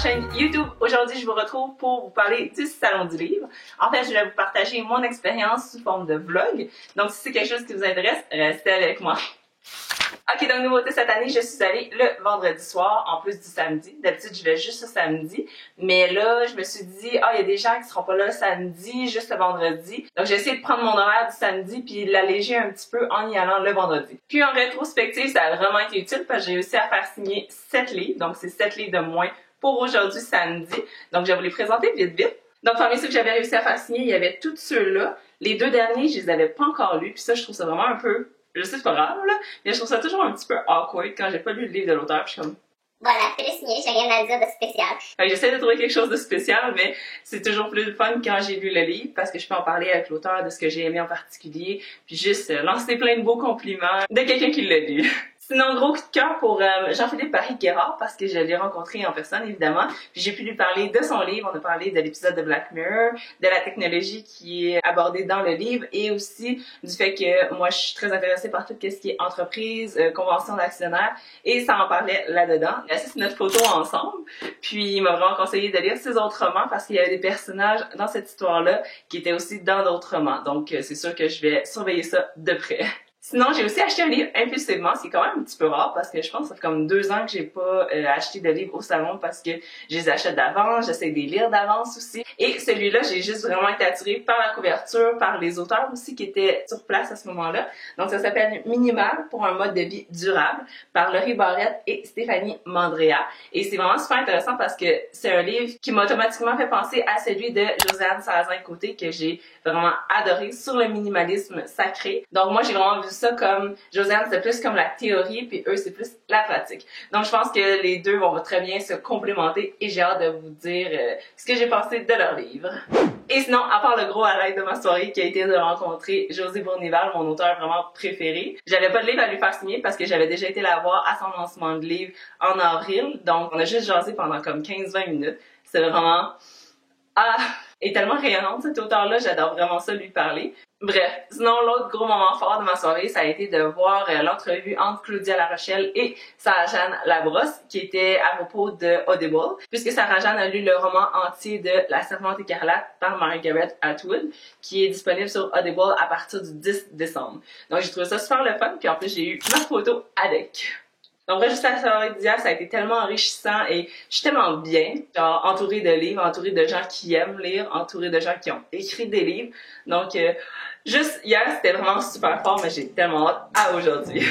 chaîne YouTube. Aujourd'hui, je vous retrouve pour vous parler du Salon du Livre. En fait, je vais vous partager mon expérience sous forme de vlog. Donc, si c'est quelque chose qui vous intéresse, restez avec moi. Ok, donc nouveauté cette année, je suis allée le vendredi soir, en plus du samedi. D'habitude, je vais juste le samedi. Mais là, je me suis dit, il y a des gens qui seront pas là le samedi, juste le vendredi. Donc, j'ai essayé de prendre mon horaire du samedi puis l'alléger un petit peu en y allant le vendredi. Puis en rétrospective, ça a vraiment été utile parce que j'ai réussi à faire signer 7 livres. Donc, c'est 7 livres de moins pour aujourd'hui samedi. Donc, je vais vous les présenter vite. Donc, parmi ceux que j'avais réussi à faire signer, il y avait tous ceux-là. Les deux derniers, je les avais pas encore lus. Puis ça, je trouve ça vraiment un peu... Je sais, c'est pas grave, là, mais je trouve ça toujours un petit peu awkward quand j'ai pas lu le livre de l'auteur, puis je suis comme... Voilà, c'est signé, j'ai rien à dire de spécial. J'essaie de trouver quelque chose de spécial, mais c'est toujours plus le fun quand j'ai lu le livre, parce que je peux en parler avec l'auteur de ce que j'ai aimé en particulier, puis juste lancer plein de beaux compliments de quelqu'un qui l'a lu. Sinon, gros coup de cœur pour Jean-Philippe Paris-Guérard, parce que je l'ai rencontré en personne, évidemment. Puis j'ai pu lui parler de son livre. On a parlé de l'épisode de Black Mirror, de la technologie qui est abordée dans le livre, et aussi du fait que moi, je suis très intéressée par tout ce qui est entreprise, convention d'actionnaire, et ça en parlait là-dedans. C'est notre photo ensemble. Puis il m'a vraiment conseillé de lire ses autres romans, parce qu'il y avait des personnages dans cette histoire-là qui étaient aussi dans d'autres romans. Donc c'est sûr que je vais surveiller ça de près. Sinon, j'ai aussi acheté un livre impulsivement, ce qui est quand même un petit peu rare parce que je pense que ça fait comme 2 ans que j'ai pas acheté de livres au salon parce que je les achète d'avance, j'essaie de les lire d'avance aussi. Et celui-là, j'ai juste vraiment été attirée par la couverture, par les auteurs aussi qui étaient sur place à ce moment-là. Donc ça s'appelle Minimal pour un mode de vie durable par Laurie Barrette et Stéphanie Mandrea. Et c'est vraiment super intéressant parce que c'est un livre qui m'a automatiquement fait penser à celui de Josiane Salazin-Côté que j'ai vraiment adoré sur le minimalisme sacré. Donc moi, j'ai vraiment vu ça comme Josiane, c'est plus comme la théorie, puis eux, c'est plus la pratique. Donc je pense que les deux vont très bien se complémenter et j'ai hâte de vous dire ce que j'ai pensé de leur livre. Et sinon, à part le gros highlight de ma soirée qui a été de rencontrer Josée Bournival, mon auteur vraiment préféré, j'avais pas de livre à lui faire signer parce que j'avais déjà été la voir à son lancement de livre en avril. Donc on a juste jasé pendant comme 15-20 minutes. C'est vraiment... est tellement rayonnante cet auteur-là, j'adore vraiment ça lui parler. Bref, sinon l'autre gros moment fort de ma soirée, ça a été de voir l'entrevue entre Claudia Larochelle et Sarah-Jeanne Labrosse, qui était à propos de Audible, puisque Sarah-Jeanne a lu le roman entier de La Servante écarlate par Margaret Atwood, qui est disponible sur Audible à partir du 10 décembre. Donc j'ai trouvé ça super le fun, puis en plus j'ai eu ma photo avec. Donc, juste la soirée d'hier, ça a été tellement enrichissant et je suis tellement bien, genre entourée de livres, entourée de gens qui aiment lire, entourée de gens qui ont écrit des livres. Donc, juste hier, c'était vraiment super fort, mais j'ai tellement hâte à aujourd'hui.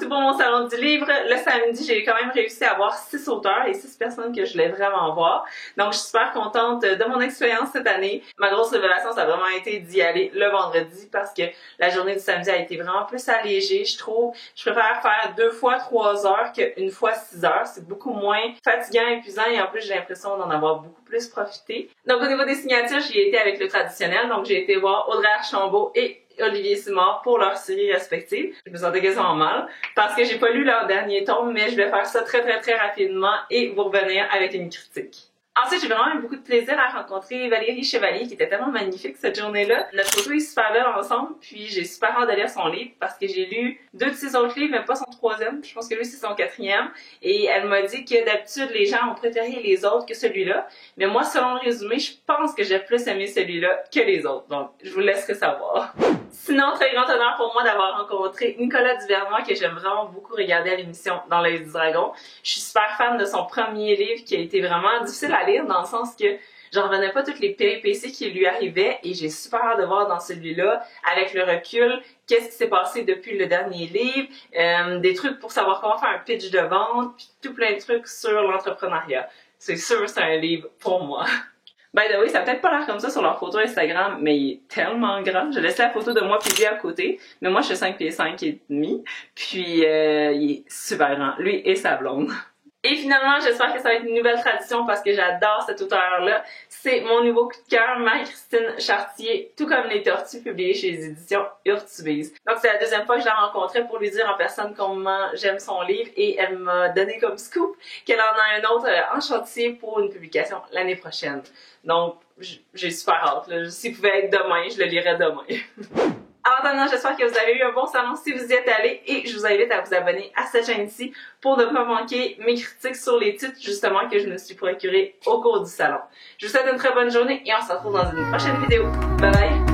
Pour mon salon du livre, le samedi, j'ai quand même réussi à voir 6 auteurs et 6 personnes que je voulais vraiment voir. Donc, je suis super contente de mon expérience cette année. Ma grosse révélation, ça a vraiment été d'y aller le vendredi parce que la journée du samedi a été vraiment plus allégée, je trouve. Je préfère faire 2 fois 3 heures qu'une fois 6 heures. C'est beaucoup moins fatigant, épuisant et en plus, j'ai l'impression d'en avoir beaucoup plus profité. Donc, au niveau des signatures, j'y ai été avec le traditionnel. Donc, j'ai été voir Audrey Archambault et Olivier Simard pour leurs séries respectives. Je me sentais quasiment mal parce que j'ai pas lu leur dernier tome, mais je vais faire ça très rapidement et vous revenir avec une critique. Ensuite, j'ai vraiment eu beaucoup de plaisir à rencontrer Valérie Chevalier, qui était tellement magnifique cette journée-là. Notre photo est super belle ensemble, puis j'ai super hâte de lire son livre parce que j'ai lu 2 de ses autres livres, mais pas son 3e. Je pense que lui, c'est son 4e. Et elle m'a dit que d'habitude, les gens ont préféré les autres que celui-là. Mais moi, selon le résumé, je pense que j'ai plus aimé celui-là que les autres. Donc, je vous laisserai savoir. Sinon, très grand honneur pour moi d'avoir rencontré Nicolas Duvernois, que j'aime vraiment beaucoup regarder à l'émission Dans l'œil du dragon. Je suis super fan de son premier livre qui a été vraiment difficile à lire dans le sens que j'en revenais pas toutes les péripéties qui lui arrivaient et j'ai super hâte de voir dans celui-là, avec le recul, qu'est-ce qui s'est passé depuis le dernier livre, des trucs pour savoir comment faire un pitch de vente, puis tout plein de trucs sur l'entrepreneuriat. C'est sûr, c'est un livre pour moi. By the way, ça a peut-être pas l'air comme ça sur leur photo Instagram, mais il est tellement grand. Je laisse la photo de moi puis lui à côté, mais moi je suis 5 pieds 5 et demi, puis il est super grand, lui et sa blonde. Et finalement, j'espère que ça va être une nouvelle tradition parce que j'adore cet auteur-là. C'est mon nouveau coup de cœur, Marie-Christine Chartier, tout comme Les Tortues, publiées chez les éditions Urtubise. Donc c'est la deuxième fois que je la rencontrais pour lui dire en personne comment j'aime son livre et elle m'a donné comme scoop qu'elle en a un autre en chantier pour une publication l'année prochaine. Donc j'ai super hâte. Là. S'il pouvait être demain, je le lirais demain. En attendant, j'espère que vous avez eu un bon salon si vous y êtes allé et je vous invite à vous abonner à cette chaîne-ci pour ne pas manquer mes critiques sur les titres justement que je me suis procuré au cours du salon. Je vous souhaite une très bonne journée et on se retrouve dans une prochaine vidéo. Bye bye!